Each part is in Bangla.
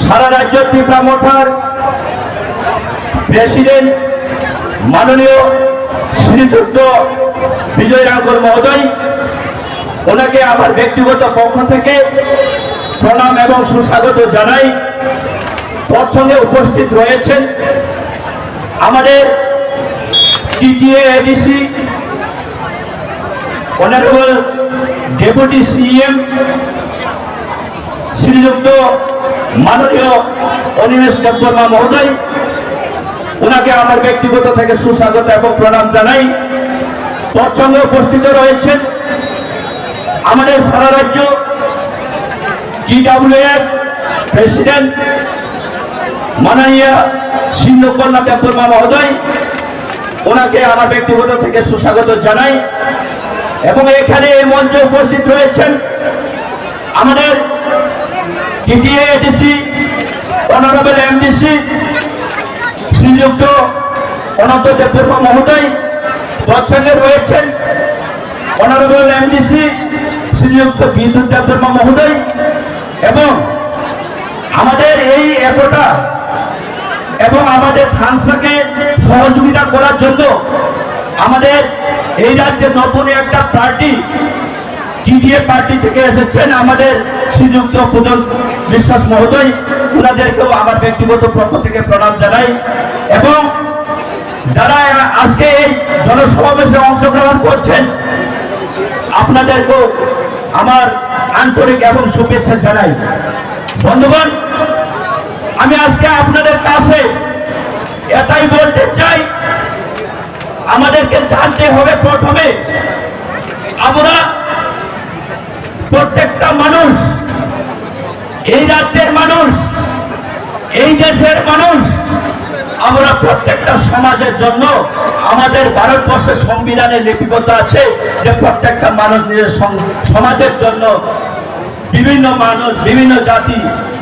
সারা রাজ্য ত্রিপুরা মোর্চার প্রেসিডেন্ট মাননীয় শ্রীযুক্ত বিজয় রাঙ্গল মহোদয়, ওনাকে আমার ব্যক্তিগত পক্ষ থেকে প্রণাম এবং সুস্বাগত জানাই। তার সঙ্গে উপস্থিত রয়েছেন আমাদের TTA ADC honourable deputy CM শ্রীযুক্ত মাননীয় অনিমেষ দেববর্মা মহোদয়, ওনাকে আমার ব্যক্তিগত থেকে সুস্বাগত এবং প্রণাম জানাই। তার সঙ্গে উপস্থিত রয়েছেন আমাদের সারা রাজ্য GWF প্রেসিডেন্ট মাননীয় সিন্ধুকন্যা দেববর্মা মহোদয়, ওনাকে আমার ব্যক্তিগত থেকে সুস্বাগত জানাই। এবং এখানে এই মঞ্চে উপস্থিত রয়েছেন আমাদের টিটিএ এডিসি অনারেবল এমডিসি শ্রীযুক্ত অনন্ত দেববর্মা মহোদয়, তার সঙ্গে রয়েছেন অনারেবল এমডিসি শ্রীযুক্ত বিদ্যুৎ দেববর্মা মহোদয়। এবং আমাদের এই একতা এবং আমাদের থানসাকে সহযোগিতা করার জন্য আমাদের এই রাজ্যের নতুন একটা পার্টি টিডিএ পার্টি থেকে এসেছেন আমাদের শ্রীযুক্ত পুজন বিশ্বাস মহোদয়, ওনাদেরকেও আমার ব্যক্তিগত পক্ষ থেকে প্রণাম জানাই। এবং যারা আজকে এই জনসমাবেশে অংশগ্রহণ করছেন আপনাদেরকেও আমার আন্তরিক এবং শুভেচ্ছা জানাই। বন্ধুগণ, আমি আজকে আপনাদের কাছে এটাই বলতে চাই, আমাদেরকে জানতে হবে প্রথমে আমরা প্রত্যেকটা মানুষ, এই রাজ্যের মানুষ, এই দেশের মানুষ, আমরা প্রত্যেকটা সমাজের জন্য আমাদের ভারতবর্ষের সংবিধানে লিপিবদ্ধ আছে যে প্রত্যেকটা মানুষ নিজের সমাজের জন্য বিভিন্ন মানুষ, বিভিন্ন জাতি,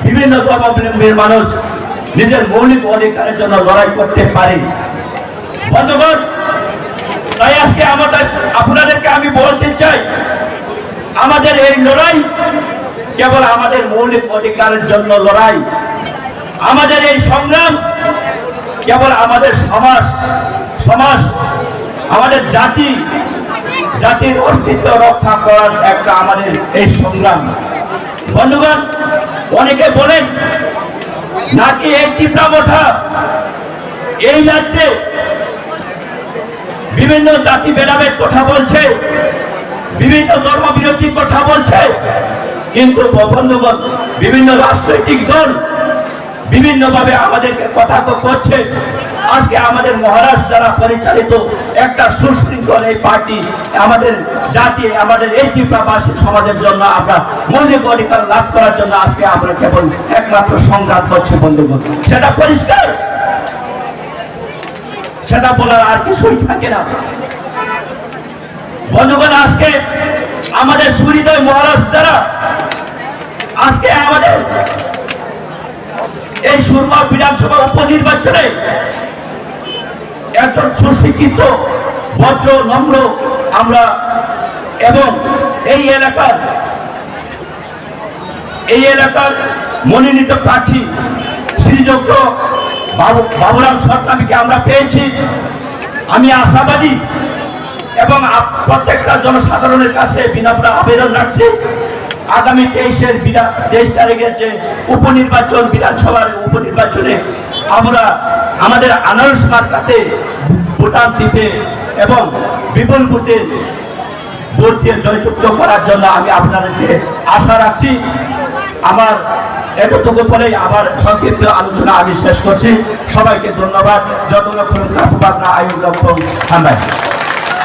বিভিন্ন ধর্মাবলম্বীর মানুষ নিজের মৌলিক অধিকারের জন্য লড়াই করতে পারে। বন্ধুগণ, তাই আজকে আপনাদেরকে আমি বলতে চাই, আমাদের এই লড়াই কেবল আমাদের মৌলিক অধিকারের জন্য লড়াই, আমাদের এই সংগ্রাম কেবল আমাদের সমাজ আমাদের জাতির অস্তিত্ব রক্ষা করার একটা আমাদের এই সংগ্রাম। বন্ধুগণ, অনেকে বলেন নাকি এই ত্রিপুরা মোর্চা এই রাজ্যে বিভিন্ন জাতি ভেদাভেদ কথা বলছে, বিভিন্ন ধর্মবিরোধী কথা বলছে, কিন্তু বন্ধুগণ বিভিন্ন রাজনৈতিক দল বিভিন্নভাবে আমাদেরকে কথা তো করছে। আজকে আমাদের মহারাষ্ট্র দ্বারা পরিচালিত একটা সুশৃঙ্খল এই পার্টি আমাদের জাতি, আমাদের এই ত্রিপুরাবাসী সমাজের জন্য আমরা মৌলিক অধিকার লাভ করার জন্য আজকে আমরা কেবল একমাত্র সংঘাত করছি। বন্ধুগণ, সেটা পরিষ্কার, সেটা বলার আর কিছুই থাকে না। বন্ধুগণ, আজকে আমাদের সুহৃদয় মহারাষ্ট্র দ্বারা আজকে আমাদের এই সুরমা বিধানসভা উপনির্বাচনে একজন সুশিক্ষিত ভদ্র নম্র আমরা এবং এই এলাকার মনোনীত প্রার্থী শ্রীযুক্ত বাবুরাম সরকারকে আমরা পেয়েছি। আমি আশাবাদী এবং প্রত্যেকটা জনসাধারণের কাছে বিনম্র আবেদন রাখছি, আগামী 23 তারিখের যে উপনির্বাচন, বিধানসভার উপনির্বাচনে আমরা আমাদের আনারস মার্কাতে ভোটার দিতে এবং বিপুল ভোটে ভোট দিয়ে জয়যুক্ত করার জন্য আমি আপনাদেরকে আশা রাখছি। আমার এতটুকু পরেই আমার সংক্ষিপ্ত আলোচনা আমি শেষ করছি। সবাইকে ধন্যবাদ। যত লক্ষণ আয়ু লক্ষণ থামায়।